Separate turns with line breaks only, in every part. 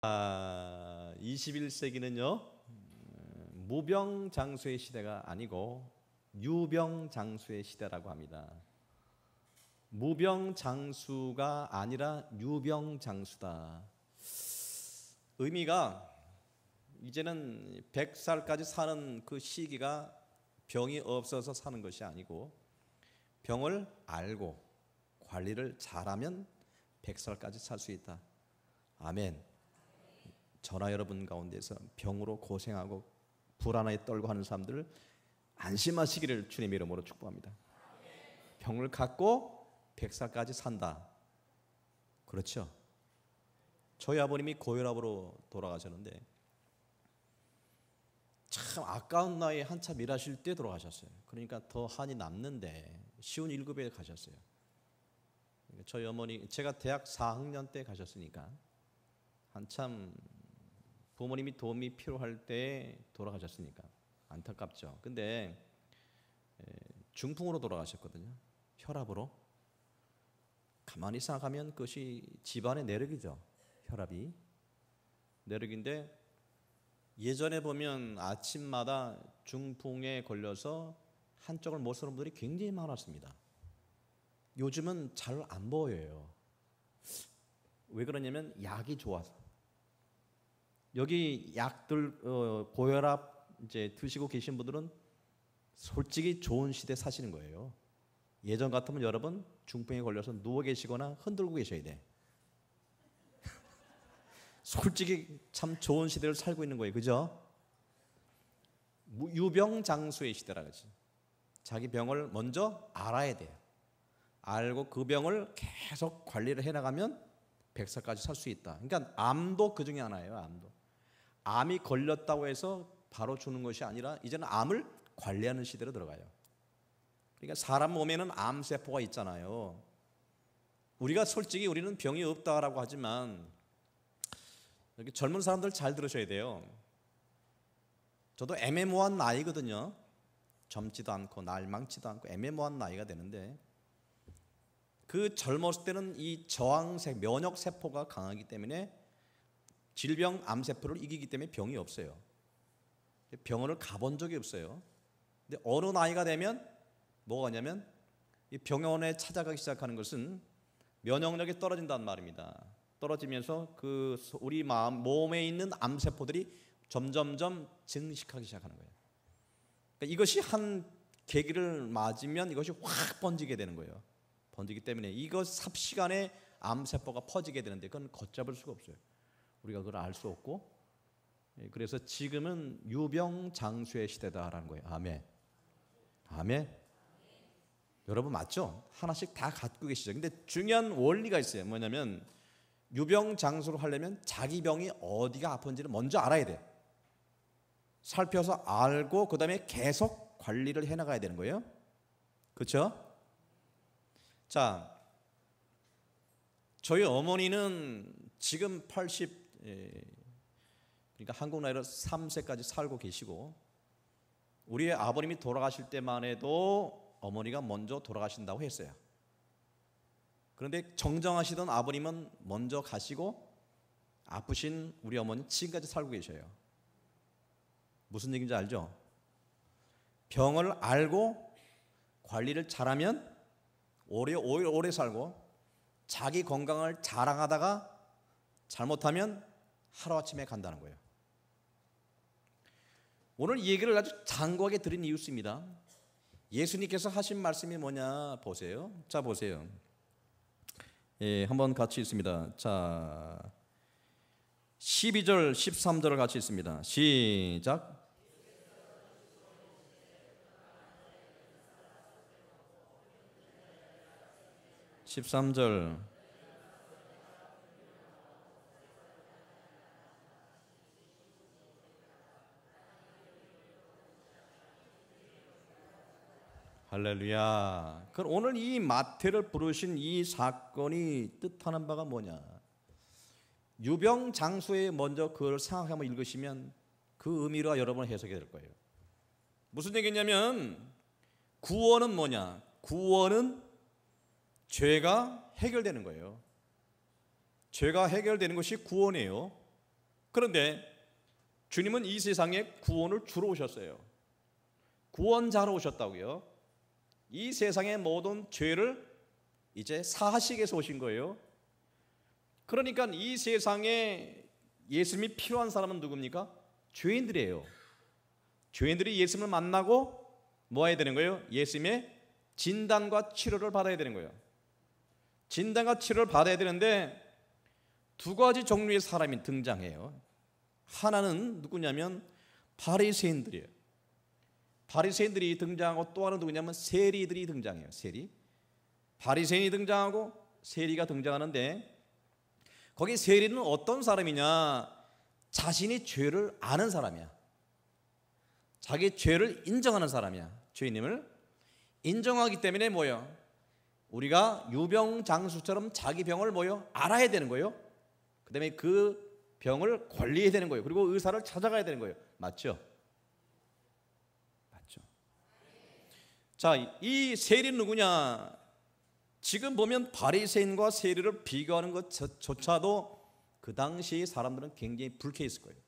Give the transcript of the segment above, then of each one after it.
21세기는요 무병장수의 시대가 아니고 유병장수의 시대라고 합니다. 무병장수가 아니라 유병장수다. 의미가 이제는 100살까지 사는 그 시기가 병이 없어서 사는 것이 아니고 병을 알고 관리를 잘하면 100살까지 살 수 있다. 아멘. 저나 여러분 가운데서 병으로 고생하고 불안하게 떨고 하는 사람들 안심하시기를 주님의 이름으로 축복합니다. 병을 갖고 100살까지 산다. 그렇죠? 저희 아버님이 고혈압으로 돌아가셨는데 참 아까운 나이에 한참 일하실 때 돌아가셨어요. 그러니까 더 한이 남는데 쉬운 1급에 가셨어요. 저희 어머니, 제가 대학 4학년 때 가셨으니까 한참 부모님이 도움이 필요할 때 돌아가셨으니까 안타깝죠. 근데 중풍으로 돌아가셨거든요. 혈압으로. 가만히 생각하면 그것이 집안의 내력이죠. 혈압이 내력인데 예전에 보면 아침마다 중풍에 걸려서 한쪽을 못 쓰는 분들이 굉장히 많았습니다. 요즘은 잘 안 보여요. 왜 그러냐면 약이 좋아서. 여기 약들 고혈압 이제 드시고 계신 분들은 솔직히 좋은 시대 사시는 거예요. 예전 같으면 여러분 중풍에 걸려서 누워 계시거나 흔들고 계셔야 돼. 솔직히 참 좋은 시대를 살고 있는 거예요. 그죠? 유병장수의 시대라 그러지. 자기 병을 먼저 알아야 돼요. 알고 그 병을 계속 관리를 해나가면 100살까지 살 수 있다. 그러니까 암도 그 중에 하나예요. 암도. 암이 걸렸다고 해서 바로 죽는 것이 아니라 이제는 암을 관리하는 시대로 들어가요. 그러니까 사람 몸에는 암세포가 있잖아요. 우리가 솔직히 우리는 병이 없다라고 하지만 여기 젊은 사람들 잘 들으셔야 돼요. 저도 애매모호한 나이거든요. 젊지도 않고 날망치도 않고 애매모호한 나이가 되는데 그 젊었을 때는 이 면역세포가 강하기 때문에 질병 암세포를 이기기 때문에 병이 없어요. 병원을 가본 적이 없어요. 근데 어느 나이가 되면 뭐가 하냐면 이 병원에 찾아가기 시작하는 것은 면역력이 떨어진다는 말입니다. 떨어지면서 그 우리 몸에 있는 암세포들이 점점점 증식하기 시작하는 거예요. 그러니까 이것이 한 계기를 맞으면 이것이 확 번지게 되는 거예요. 번지기 때문에 이것 삽시간에 암세포가 퍼지게 되는데 그건 걷잡을 수가 없어요. 우리가 그걸 알 수 없고 그래서 지금은 유병장수의 시대다라는 거예요. 아멘. 아멘. 여러분 맞죠? 하나씩 다 갖고 계시죠. 근데 중요한 원리가 있어요. 뭐냐면 유병장수를 하려면 자기 병이 어디가 아픈지를 먼저 알아야 돼. 살펴서 알고 그 다음에 계속 관리를 해나가야 되는 거예요. 그렇죠? 자, 저희 어머니는 지금 80, 그러니까 한국 나이로 3세까지 살고 계시고 우리의 아버님이 돌아가실 때만 해도 어머니가 먼저 돌아가신다고 했어요. 그런데 정정하시던 아버님은 먼저 가시고 아프신 우리 어머니는 지금까지 살고 계셔요. 무슨 얘기인지 알죠? 병을 알고 관리를 잘하면 오래 살고 자기 건강을 자랑하다가 잘못하면 하루아침에 간다는 거예요. 오늘 이 얘기를 아주 장구하게 드린 이유 있습니다. 예수님께서 하신 말씀이 뭐냐 보세요. 자 보세요. 예, 한번 같이 있습니다. 자 12절 13절을 같이 있습니다. 시작. 13절 할렐루야. 그럼 오늘 이 마태를 부르신 이 사건이 뜻하는 바가 뭐냐? 유병장수에 먼저 그걸 생각하며 읽으시면 그 의미로 여러분 해석이 될 거예요. 무슨 얘기냐면 구원은 뭐냐? 구원은 죄가 해결되는 거예요. 죄가 해결되는 것이 구원이에요. 그런데 주님은 이 세상에 구원을 주러 오셨어요. 구원자로 오셨다고요. 이 세상의 모든 죄를 이제 사하시기 위해서 오신 거예요. 그러니까 이 세상에 예수님이 필요한 사람은 누굽니까? 죄인들이에요. 죄인들이 예수님을 만나고 뭐 해야 되는 거예요? 예수님의 진단과 치료를 받아야 되는 거예요. 진단과 치료를 받아야 되는데 두 가지 종류의 사람이 등장해요. 하나는 누구냐면 바리새인들이에요. 바리새인들이 등장하고 또 하나는 누구냐면 세리들이 등장해요. 세리. 바리새인이 등장하고 세리가 등장하는데 거기 세리는 어떤 사람이냐? 자신이 죄를 아는 사람이야. 자기 죄를 인정하는 사람이야. 죄인임을 인정하기 때문에 뭐예요? 우리가 유병장수처럼 자기 병을 뭐예요? 알아야 되는 거예요. 그 다음에 그 병을 관리해야 되는 거예요. 그리고 의사를 찾아가야 되는 거예요. 맞죠? 맞죠? 자, 이 세리는 누구냐? 지금 보면 바리새인과 세리를 비교하는 것조차도 그 당시 사람들은 굉장히 불쾌했을 거예요.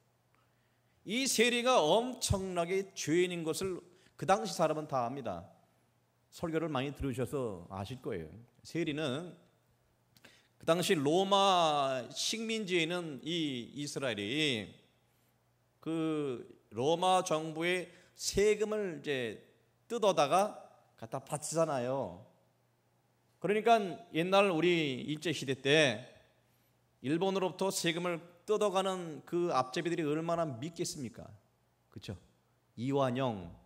이 세리가 엄청나게 죄인인 것을 그 당시 사람은 다 압니다. 설교를 많이 들으셔서 아실 거예요. 세리는 그 당시 로마 식민지에 있는 이 이스라엘이 그 로마 정부의 세금을 이제 뜯어다가 갖다 바치잖아요. 그러니까 옛날 우리 일제 시대 때 일본으로부터 세금을 뜯어가는 그 앞제비들이 얼마나 믿겠습니까? 그렇죠? 이완용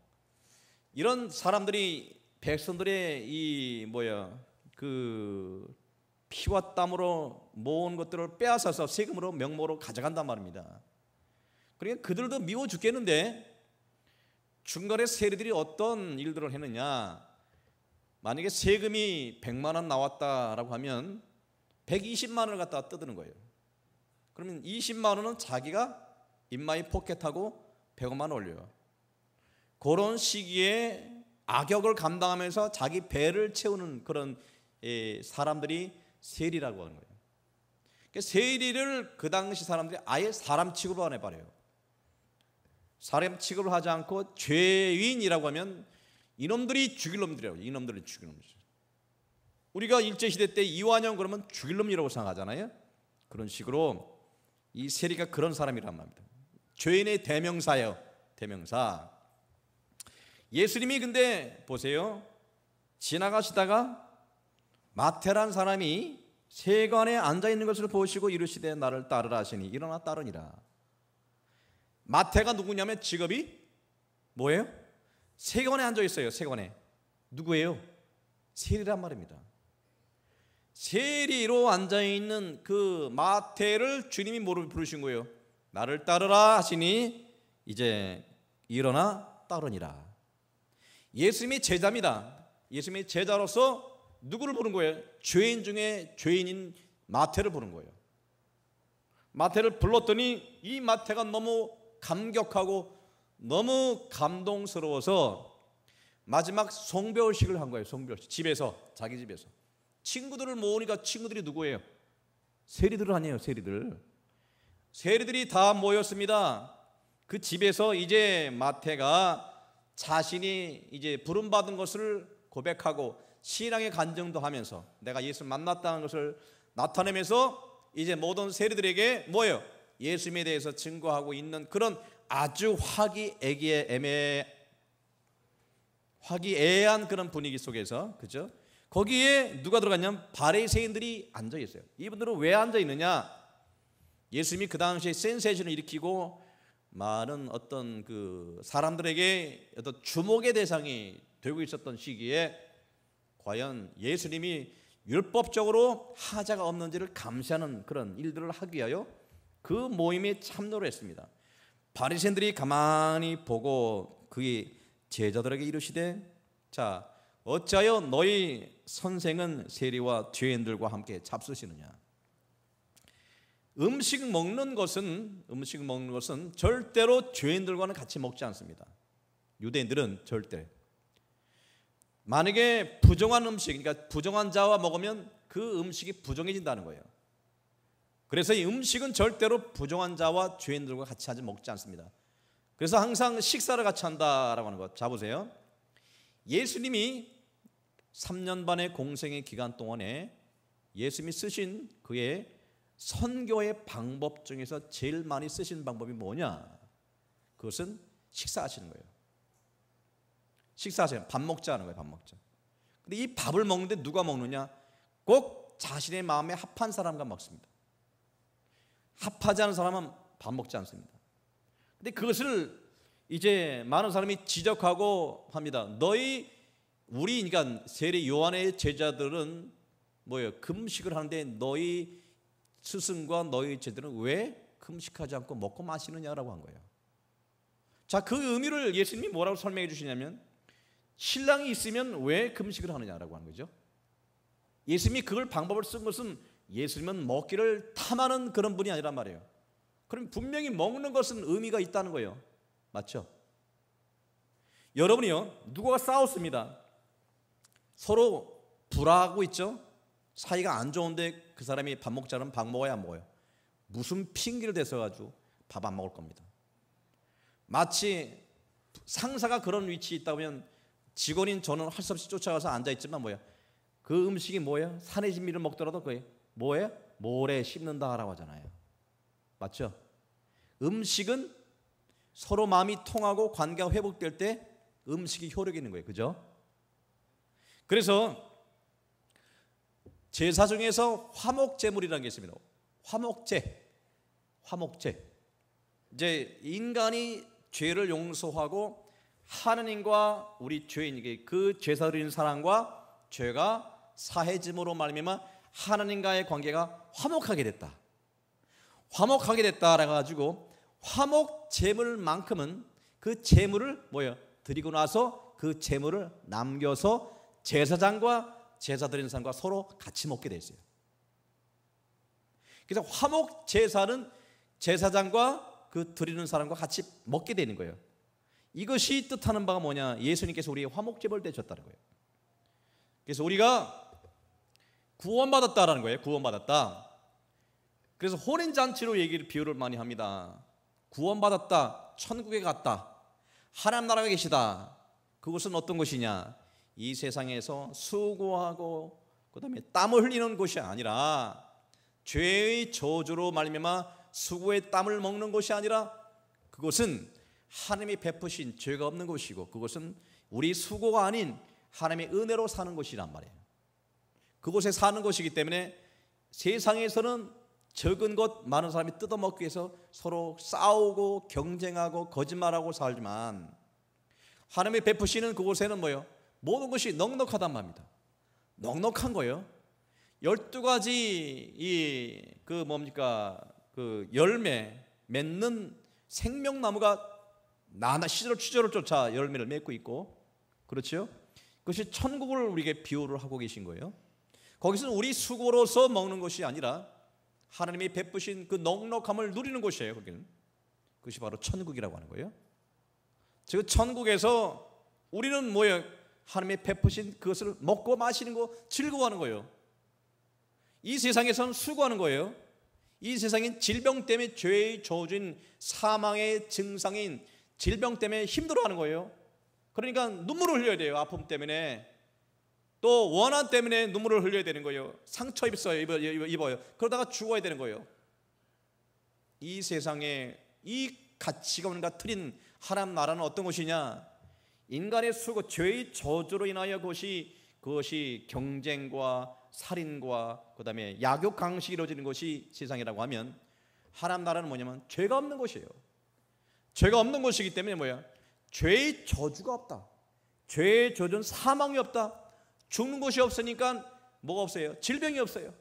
이런 사람들이 백성들의 이 그 피와 땀으로 모은 것들을 빼앗아서 세금으로 명목으로 가져간단 말입니다. 그러니까 그들도 미워 죽겠는데 중간에 세리들이 어떤 일들을 했느냐? 만약에 세금이 100만 원 나왔다라고 하면 120만 원을 갖다가 뜯는 거예요. 그러면 20만 원은 자기가 인마이 포켓하고 100만 원 올려요. 그런 시기에 악역을 감당하면서 자기 배를 채우는 그런 사람들이 세리라고 하는 거예요. 그러니까 세리를 그 당시 사람들이 아예 사람 취급을 안 해버려요. 사람 취급을 하지 않고 죄인이라고 하면 이놈들이 죽일 놈들이라고. 이놈들이 죽일 놈들. 우리가 일제시대 때 이완용 그러면 죽일 놈이라고 생각하잖아요. 그런 식으로 이 세리가 그런 사람이란 말입니다. 죄인의 대명사예요. 대명사. 예수님이 근데 보세요. 지나가시다가 마태란 사람이 세관에 앉아있는 것을 보시고 이르시되 나를 따르라 하시니 일어나 따르니라. 마태가 누구냐면 직업이 뭐예요? 세관에 앉아있어요. 세관에. 누구예요? 세리란 말입니다. 세리로 앉아있는 그 마태를 주님이 뭐로 부르신 거예요? 나를 따르라 하시니 이제 일어나 따르니라. 예수님이 제자입니다. 예수님이 제자로서 누구를 부른 거예요? 죄인 중에 죄인인 마태를 부른 거예요. 마태를 불렀더니 이 마태가 너무 감격하고 너무 감동스러워서 마지막 송별식을 한 거예요. 송별식. 집에서, 자기 집에서. 친구들을 모으니까 친구들이 누구예요? 세리들 아니에요. 세리들. 세리들이 다 모였습니다. 그 집에서 이제 마태가 자신이 이제 부름받은 것을 고백하고 신앙의 간증도 하면서 내가 예수를 만났다는 것을 나타내면서 이제 모든 세리들에게 뭐예요? 예수님에 대해서 증거하고 있는 그런 아주 화기애애한 그런 분위기 속에서, 그죠? 거기에 누가 들어갔냐면 바리새인들이 앉아 있어요. 이분들은 왜 앉아 있느냐? 예수님이 그 당시에 센세이션을 일으키고 많은 어떤 그 사람들에게 어떤 주목의 대상이 되고 있었던 시기에 과연 예수님이 율법적으로 하자가 없는지를 감시하는 그런 일들을 하기 위하여 그 모임에 참여를 했습니다. 바리새인들이 가만히 보고 그의 제자들에게 이르시되 자 어찌하여 너희 선생은 세리와 죄인들과 함께 잡수시느냐. 음식 먹는 것은 절대로 죄인들과는 같이 먹지 않습니다. 유대인들은 절대. 만약에 부정한 음식, 그러니까 부정한 자와 먹으면 그 음식이 부정해진다는 거예요. 그래서 이 음식은 절대로 부정한 자와 죄인들과 같이 먹지 않습니다. 그래서 항상 식사를 같이 한다라고 하는 것. 자 보세요. 예수님이 3년 반의 공생의 기간 동안에 예수님이 쓰신 그의 선교의 방법 중에서 제일 많이 쓰신 방법이 뭐냐? 그것은 식사하시는 거예요. 식사하세요. 밥 먹자는 거예요. 밥 먹자. 근데 이 밥을 먹는데 누가 먹느냐? 꼭 자신의 마음에 합한 사람과 먹습니다. 합하지 않은 사람은 밥 먹지 않습니다. 근데 그것을 이제 많은 사람이 지적하고 합니다. 우리 그러니까 세례 요한의 제자들은 뭐예요? 금식을 하는데 너희 스승과 너희 제자들은 왜 금식하지 않고 먹고 마시느냐라고 한 거예요. 자, 그 의미를 예수님이 뭐라고 설명해 주시냐면 신랑이 있으면 왜 금식을 하느냐라고 하는 거죠. 예수님이 그걸 방법을 쓴 것은 예수님은 먹기를 탐하는 그런 분이 아니란 말이에요. 그럼 분명히 먹는 것은 의미가 있다는 거예요. 맞죠? 여러분이요, 누구가 싸웠습니다. 서로 불화하고 있죠. 사이가 안 좋은데 그 사람이 밥 먹자면 밥 먹어야 안 먹어요. 무슨 핑계를 대서가지고 밥 안 먹을 겁니다. 마치 상사가 그런 위치에 있다 보면 직원인 저는 할 수 없이 쫓아가서 앉아있지만 뭐야? 그 음식이 뭐예요? 산의 진미를 먹더라도 그게 뭐예요? 모래 씹는다라고 하잖아요. 맞죠? 음식은 서로 마음이 통하고 관계가 회복될 때 음식이 효력이 있는 거예요. 그죠? 그래서 제사 중에서 화목제물이라는 게 있습니다. 화목제. 이제 인간이 죄를 용서하고 하느님과 우리 죄인에게 그 제사 드리는 사람과 죄가 사해짐으로 말미암아 하나님과의 관계가 화목하게 됐다. 화목하게 됐다라 가지고 화목 제물만큼은 그 제물을 드리고 나서 그 제물을 남겨서 제사장과 제사 드리는 사람과 서로 같이 먹게 돼 있어요. 그래서 화목 제사는 제사장과 그 드리는 사람과 같이 먹게 되는 거예요. 이것이 뜻하는 바가 뭐냐? 예수님께서 우리의 화목 제물을 되셨다는 거예요. 그래서 우리가 구원받았다라는 거예요. 구원받았다. 그래서 혼인잔치로 비유를 많이 합니다. 구원받았다, 천국에 갔다, 하나님 나라에 계시다. 그것은 어떤 것이냐? 이 세상에서 수고하고 그다음에 땀을 흘리는 것이 아니라 죄의 저주로 말미암아 수고의 땀을 먹는 것이 아니라 그것은 하나님이 베푸신 죄가 없는 것이고 그것은 우리 수고가 아닌 하나님의 은혜로 사는 것이란 말이에요. 그곳에 사는 것이기 때문에 세상에서는 적은 것 많은 사람이 뜯어먹기 위해서 서로 싸우고 경쟁하고 거짓말하고 살지만 하나님이 베푸시는 그곳에는 모든 것이 넉넉하단 말입니다. 넉넉한 거예요. 12가지 그 열매 맺는 생명나무가 시절을 쫓아 열매를 맺고 있고, 그렇죠? 그것이 천국을 우리에게 비유를 하고 계신 거예요. 거기서는 우리 수고로서 먹는 것이 아니라 하나님이 베푸신 그 넉넉함을 누리는 곳이에요. 거기는 그것이 바로 천국이라고 하는 거예요. 즉 천국에서 우리는 하나님이 베푸신 그것을 먹고 마시는 거 즐거워하는 거예요. 이 세상에서는 수고하는 거예요. 이 세상인 질병 때문에 죄의 저주인 사망의 증상인 질병 때문에 힘들어하는 거예요. 그러니까 눈물을 흘려야 돼요. 아픔 때문에. 또 원한 때문에 눈물을 흘려야 되는 거예요. 상처 입어요. 그러다가 죽어야 되는 거예요. 이 세상에 이 가치관과 틀린 하나님 나라는 어떤 것이냐? 인간의 수고, 죄의 저주로 인하여 그것이 경쟁과 살인과 그다음에 약욕 강식이 이루어지는 것이 세상이라고 하면 하나님 나라는 뭐냐면 죄가 없는 것이에요. 죄가 없는 것이기 때문에 죄의 저주가 없다. 죄의 저주는 사망이 없다. 죽는 것이 없으니까 뭐가 없어요? 질병이 없어요.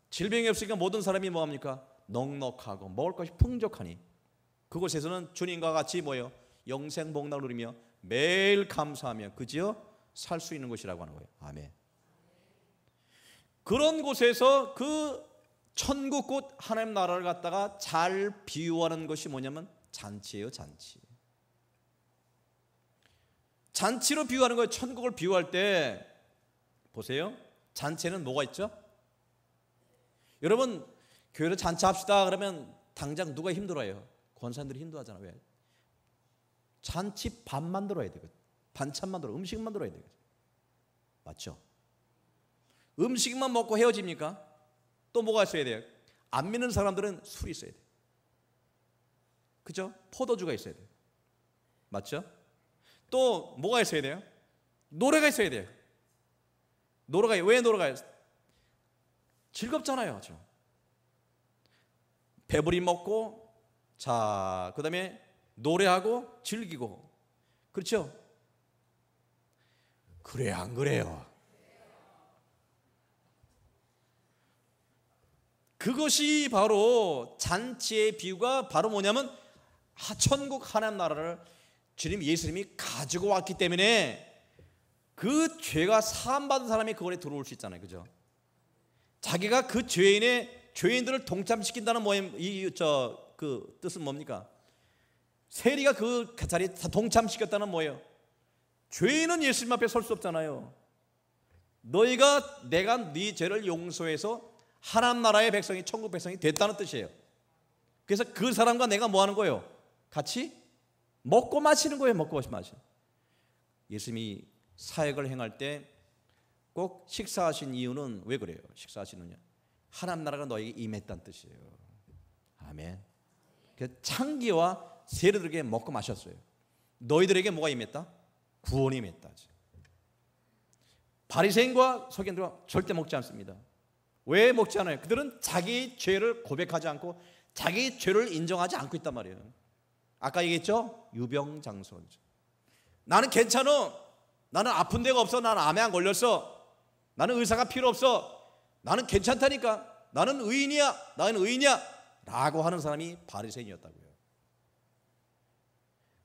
질병이 없으니까 모든 사람이 뭐합니까? 넉넉하고 먹을 것이 풍족하니 그곳에서는 주님과 같이 영생복락을 누리며 매일 감사하며 그지요? 살 수 있는 곳이라고 하는 거예요. 아멘. 그런 곳에서 그 천국 곧 하나님 나라를 갖다가 잘 비유하는 것이 뭐냐면 잔치예요. 잔치. 잔치로 비유하는 거예요. 천국을 비유할 때 보세요. 잔치에는 뭐가 있죠? 여러분 교회로 잔치합시다 그러면 당장 누가 힘들어요? 권사님들이 힘들어하잖아. 왜? 잔치 밥 만들어야 되거든. 반찬 만들어, 음식 만들어야 되거든. 맞죠? 음식만 먹고 헤어집니까? 또 뭐가 있어야 돼요? 안 믿는 사람들은 술이 있어야 돼요. 그죠? 포도주가 있어야 돼요. 맞죠? 또 뭐가 있어야 돼요? 노래가 있어야 돼요. 왜 노래가 즐겁잖아요. 그렇죠? 배부리 먹고, 자, 그 다음에 노래하고 즐기고, 그렇죠? 그래요, 안 그래요? 그것이 바로 잔치의 비유가 바로 뭐냐면 천국 하나님 나라를 주님 예수님이 가지고 왔기 때문에 그 죄가 사함받은 사람이 그거에 들어올 수 있잖아요. 그죠? 자기가 그 죄인들을 동참시킨다는 그 뜻은 뭡니까? 세리가 그 자리에 동참시켰다는 뭐예요? 죄인은 예수님 앞에 설 수 없잖아요. 내가 네 죄를 용서해서 하나님 나라의 백성이, 천국 백성이 됐다는 뜻이에요. 그래서 그 사람과 내가 뭐 하는 거예요? 같이 먹고 마시는 거예요. 먹고 마시는. 예수님이 사역을 행할 때 꼭 식사하신 이유는 왜 그래요? 식사하시느냐? 하나님 나라가 너에게 임했다는 뜻이에요. 아멘. 그 창기와 세리들에게 먹고 마셨어요. 너희들에게 뭐가 임했다? 구원이 임했다. 바리새인과 서기관들은 절대 먹지 않습니다. 왜 먹지 않아요? 그들은 자기 죄를 고백하지 않고 자기 죄를 인정하지 않고 있단 말이에요. 아까 얘기했죠? 유병장수. 나는 괜찮아. 나는 아픈 데가 없어. 나는 암에 안 걸렸어. 나는 의사가 필요 없어. 나는 괜찮다니까. 나는 의인이야. 라고 하는 사람이 바리새인이었다고요.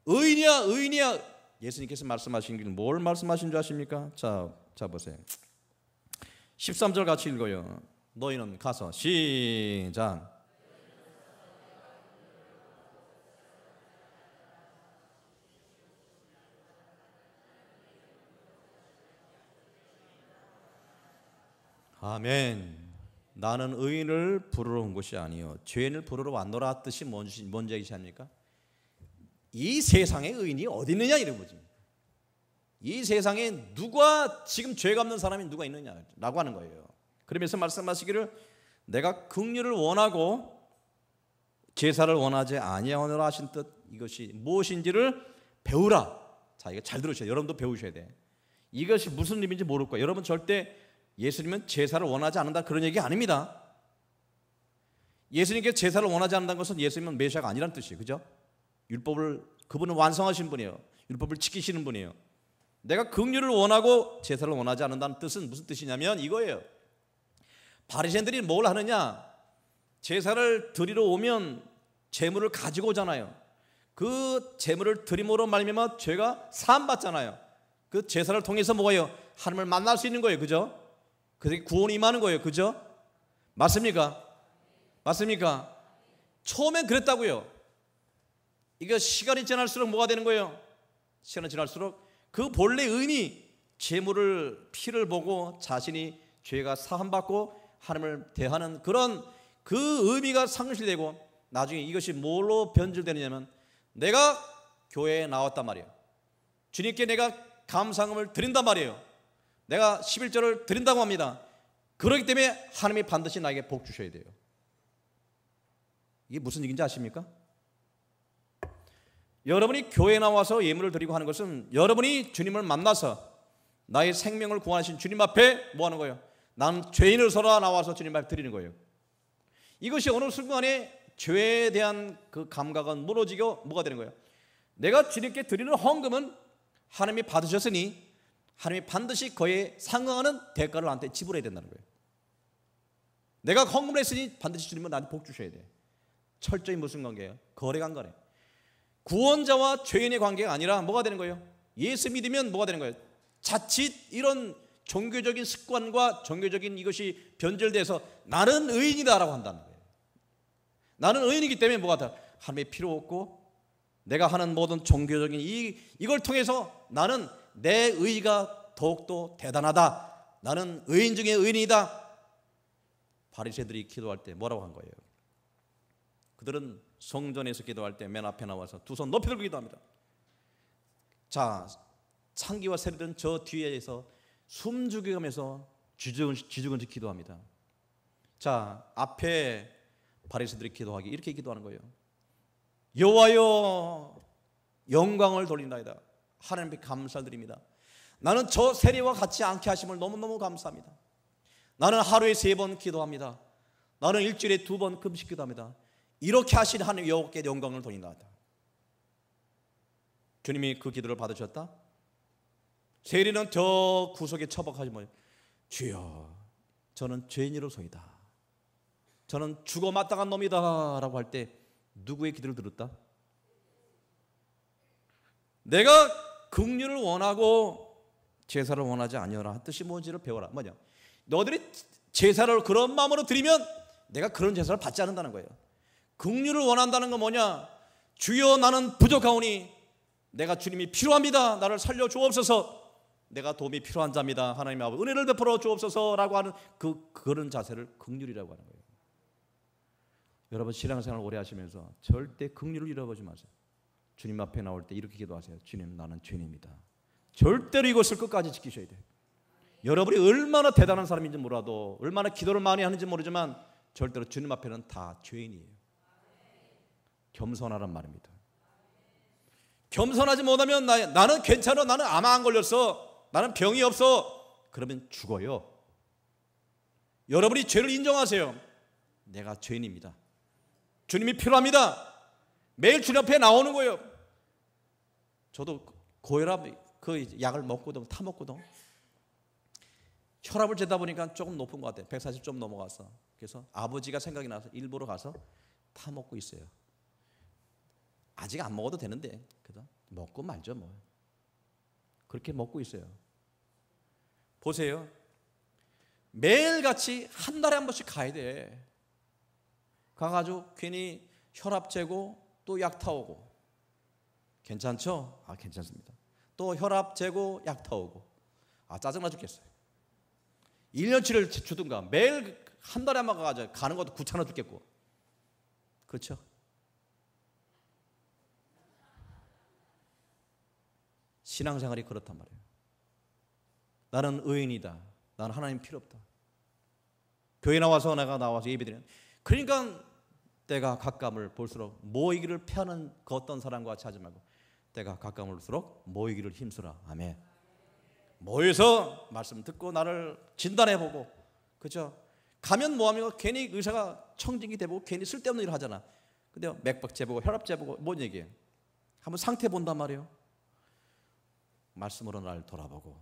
의인이야. 예수님께서 말씀하신 게 뭘 말씀하신 줄 아십니까? 자 보세요. 13절 같이 읽어요. 너희는 가서 시작. 아멘. 나는 의인을 부르러 온 것이 아니요 죄인을 부르러 왔노라 뜻이 뭔지 얘기합니까? 이 세상에 의인이 어디 있느냐 이런 거지. 이 세상에 누가 지금 죄가 없는 사람이 누가 있느냐라고 하는 거예요. 그러면서 말씀하시기를 내가 긍휼을 원하고 제사를 원하지 아니하노라 하신 뜻, 이것이 무엇인지를 배우라. 자, 이거 잘 들으셔야 돼요. 여러분도 배우셔야 돼. 이것이 무슨 의미인지 모를 거예요. 여러분 절대 예수님은 제사를 원하지 않는다 그런 얘기 아닙니다. 예수님께 제사를 원하지 않는다는 것은 예수님은 메시아가 아니라는 뜻이에요. 그죠? 그분은 완성하신 분이에요. 율법을 지키시는 분이에요. 내가 긍휼을 원하고 제사를 원하지 않는다는 뜻은 무슨 뜻이냐면 이거예요. 바리새인들이 뭘 하느냐? 제사를 드리러 오면 제물을 가지고 오잖아요. 그 제물을 드림으로 말미암아 죄가 사함받잖아요. 그 제사를 통해서 뭐예요? 하나님을 만날 수 있는 거예요. 그죠? 그래서 구원이 임하는 거예요. 그죠? 맞습니까? 처음엔 그랬다고요. 이거 시간이 지날수록 뭐가 되는 거예요? 시간이 지날수록 그 본래 의인이 제물을 피를 보고 자신이 죄가 사함받고 하나님을 대하는 그런 그 의미가 상실되고 나중에 이것이 뭘로 변질되느냐면 내가 교회에 나왔단 말이에요. 주님께 내가 감사함을 드린단 말이에요. 내가 11절을 드린다고 합니다. 그렇기 때문에 하나님이 반드시 나에게 복 주셔야 돼요. 이게 무슨 얘기인지 아십니까? 여러분이 교회에 나와서 예물을 드리고 하는 것은 여러분이 주님을 만나서 나의 생명을 구원하신 주님 앞에 뭐 하는 거예요? 나는 죄인으로서 나와서 주님 앞에 드리는 거예요. 이것이 어느 순간에 죄에 대한 그 감각은 무너지고 뭐가 되는 거예요? 내가 주님께 드리는 헌금은 하나님이 받으셨으니 하나님이 반드시 그에 상응하는 대가를 나한테 지불해야 된다는 거예요. 내가 헌금을 했으니 반드시 주님은 나한테 복 주셔야 돼. 철저히 무슨 관계예요? 거래 관계예요. 구원자와 죄인의 관계가 아니라 뭐가 되는 거예요? 예수 믿으면 뭐가 되는 거예요? 자칫 이런 종교적인 습관과 종교적인 이것이 변절돼서 나는 의인이다라고 한다는 거예요. 나는 의인이기 때문에 뭐가 다 하나님의 필요 없고 내가 하는 모든 종교적인 이걸 통해서 나는 내 의의가 더욱더 대단하다. 나는 의인 중에 의인이다. 바리새인들이 기도할 때 뭐라고 한 거예요? 그들은 성전에서 기도할 때 맨 앞에 나와서 두 손 높이 들고 기도합니다. 자, 창기와 세리들은 저 뒤에서 숨 죽여가면서 쥐죽은 기도합니다. 자, 앞에 바리새인들이 기도하기 이렇게 기도하는 거예요. 여호와여, 영광을 돌린다이다. 하나님께 감사드립니다. 나는 저 세리와 같이 않게 하심을 너무너무 감사합니다. 나는 하루에 3번 기도합니다. 나는 일주일에 2번 금식 기도합니다. 이렇게 하신 하나님 여호와께 영광을 돌린다이다. 주님이 그 기도를 받으셨다? 세리는 저 구석에 처박하지 뭐예요? 주여, 저는 죄인으로소이다. 저는 죽어 마땅한 놈이다 라고 할 때 누구의 기도를 들었다? 내가 긍휼을 원하고 제사를 원하지 아니하라 뜻이 뭔지를 배워라. 뭐냐? 너들이 제사를 그런 마음으로 드리면 내가 그런 제사를 받지 않는다는 거예요. 긍휼을 원한다는 건 뭐냐? 주여, 나는 부족하오니 내가 주님이 필요합니다. 나를 살려 주옵소서. 내가 도움이 필요한 자입니다. 하나님 아버지 은혜를 베풀어 주옵소서라고 하는 그런 자세를 긍휼이라고 하는 거예요. 여러분 신앙생활 오래 하시면서 절대 긍휼을 잃어버리지 마세요. 주님 앞에 나올 때 이렇게 기도하세요. 주님, 나는 죄인입니다. 절대로 이것을 끝까지 지키셔야 돼요. 여러분이 얼마나 대단한 사람인지 몰라도, 얼마나 기도를 많이 하는지 모르지만 절대로 주님 앞에는 다 죄인이에요. 겸손하란 말입니다. 겸손하지 못하면 나는 괜찮아, 나는 아마 안 걸렸어, 나는 병이 없어, 그러면 죽어요. 여러분이 죄를 인정하세요. 내가 죄인입니다. 주님이 필요합니다. 매일 주님 앞에 나오는 거예요. 저도 고혈압 그 약을 먹거든, 타 먹거든. 혈압을 재다 보니까 조금 높은 것 같아요. 140 좀 넘어가서. 그래서 아버지가 생각이 나서 일부러 가서 타 먹고 있어요. 아직 안 먹어도 되는데 그래도 먹고 말죠 뭐. 그렇게 먹고 있어요. 보세요. 매일같이 한 달에 한 번씩 가야 돼. 가가지고 괜히 혈압 재고 또 약 타오고. 괜찮죠? 아, 괜찮습니다. 또 혈압 재고 약 타오고. 아, 짜증나 죽겠어요. 1년치를 주든가 매일 한 달에 한 번 가가지고 가는 것도 귀찮아 죽겠고. 그렇죠? 신앙생활이 그렇단 말이에요. 나는 의인이다. 나는 하나님 필요 없다. 교회 나와서 내가 예배드리는, 그러니까 때가 가까움을 볼수록 모이기를 피하는 그 어떤 사람과 같이 하지 말고 때가 가까움을 볼수록 모이기를 힘쓰라. 아멘. 모여서 말씀 듣고 나를 진단해보고, 그렇죠? 가면 뭐하면 괜히 의사가 청진기 대보고 괜히 쓸데없는 일을 하잖아. 근데 맥박 재보고 혈압 재보고 뭔 얘기예요? 한번 상태 본단 말이에요. 말씀으로 나를 돌아보고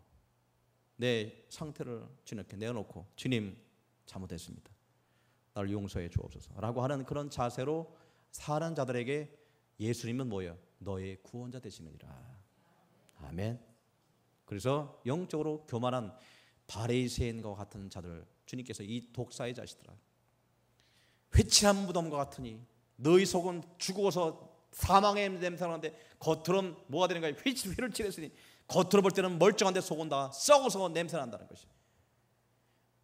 내 상태를 주님께 내어놓고, 주님 잘못했습니다, 나를 용서해 주옵소서 라고 하는 그런 자세로 사는 자들에게 예수님은 뭐예요? 너의 구원자 되시느니라. 아멘. 그래서 영적으로 교만한 바리새인과 같은 자들 주님께서 이 독사의 자식들아, 회칠한 무덤과 같으니 너희 속은 죽어서 사망의 냄새가 나는데 겉으로는 뭐가 되는 거예요? 회를 칠했으니 겉으로 볼 때는 멀쩡한데 속은 다 썩어서 냄새 난다는 것이.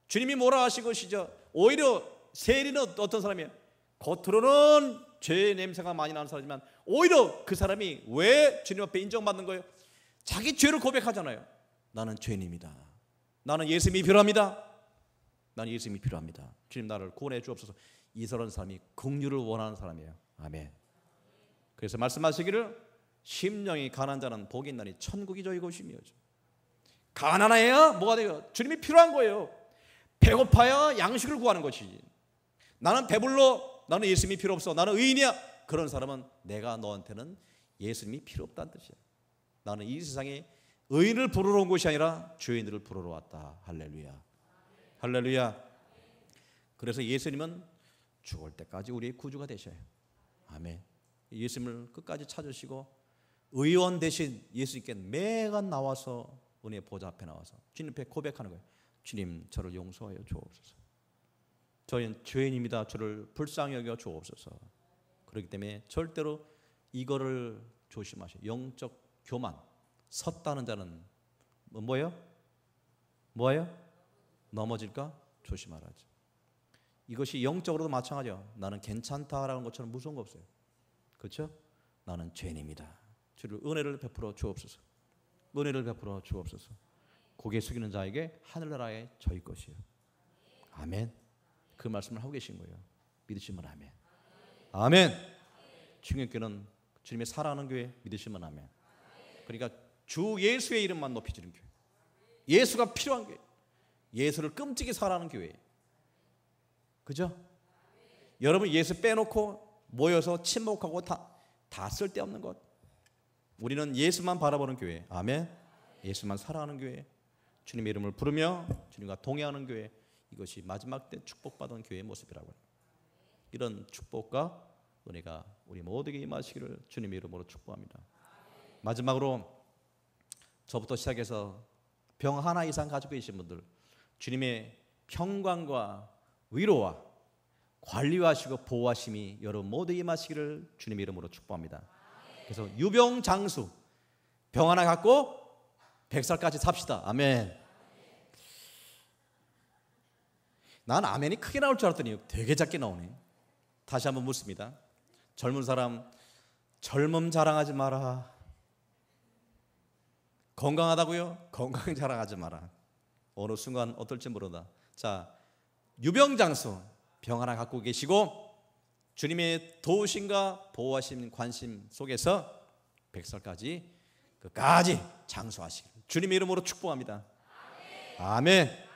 주님이 뭐라 하신 것이죠? 오히려 세리는 어떤 사람이에요? 겉으로는 죄의 냄새가 많이 나는 사람이지만 오히려 그 사람이 왜 주님 앞에 인정받는 거예요? 자기 죄를 고백하잖아요. 나는 죄인입니다. 나는 예수님이 필요합니다. 나는 예수님이 필요합니다. 주님 나를 구원해 주옵소서. 이런 사람이 긍휼을 원하는 사람이에요. 아멘. 그래서 말씀하시기를 심령이 가난한 자는 복이 있나니 천국이 저희 것이며. 가난해야 뭐가 돼요? 주님이 필요한 거예요. 배고파야 양식을 구하는 것이지. 나는 배불러, 나는 예수님이 필요 없어, 나는 의인이야, 그런 사람은 내가 너한테는 예수님이 필요 없다는 뜻이야. 나는 이 세상에 의인을 부르러 온 것이 아니라 죄인들을 부르러 왔다. 할렐루야. 할렐루야. 그래서 예수님은 죽을 때까지 우리의 구주가 되셔요. 아멘. 예수님을 끝까지 찾으시고 의원 대신 예수님께 매간 나와서 은혜 보좌 앞에 나와서 주님 앞에 고백하는 거예요. 주님 저를 용서하여 주옵소서. 저희는 죄인입니다. 저를 불쌍히 여겨 주옵소서. 그렇기 때문에 절대로 이거를 조심하셔요. 영적 교만, 섰다는 자는 뭐예요? 넘어질까? 조심하라죠. 이것이 영적으로도 마찬가지죠. 나는 괜찮다라는 것처럼 무서운 거 없어요. 그렇죠? 나는 죄인입니다. 주를 은혜를 베풀어 주옵소서. 은혜를 베풀어 주옵소서. 고개 숙이는 자에게 하늘나라에 저희 것이요. 아멘. 그 말씀을 하고 계신 거예요. 믿으시면 아멘. 아멘. 충격교는 주님의 사랑하는 교회, 믿으시면 아멘. 그러니까 주 예수의 이름만 높이 주는 교회, 예수가 필요한 교회, 예수를 끔찍이 사랑하는 교회. 그죠? 여러분 예수 빼놓고 모여서 침묵하고 다 쓸데없는 것. 우리는 예수만 바라보는 교회. 아멘. 예수만 사랑하는 교회, 주님의 이름을 부르며 주님과 동행하는 교회. 이것이 마지막 때 축복받은 교회의 모습이라고 합니다. 이런 축복과 은혜가 우리 모두에게 임하시기를 주님의 이름으로 축복합니다. 마지막으로 저부터 시작해서 병 하나 이상 가지고 계신 분들, 주님의 평강과 위로와 관리하시고 보호하심이 여러분 모두에게 임하시기를 주님의 이름으로 축복합니다. 그래서 유병장수, 병 하나 갖고 100살까지 삽시다. 아멘. 난 아멘이 크게 나올 줄 알았더니 되게 작게 나오네. 다시 한번 묻습니다. 젊은 사람, 젊음 자랑하지 마라. 건강하다고요? 건강 자랑하지 마라. 어느 순간 어떨지 모르다. 자, 유병장수, 병 하나 갖고 계시고 주님의 도우심과 보호하심, 관심 속에서 100살까지 끝까지 장수하시길 주님의 이름으로 축복합니다. 아멘.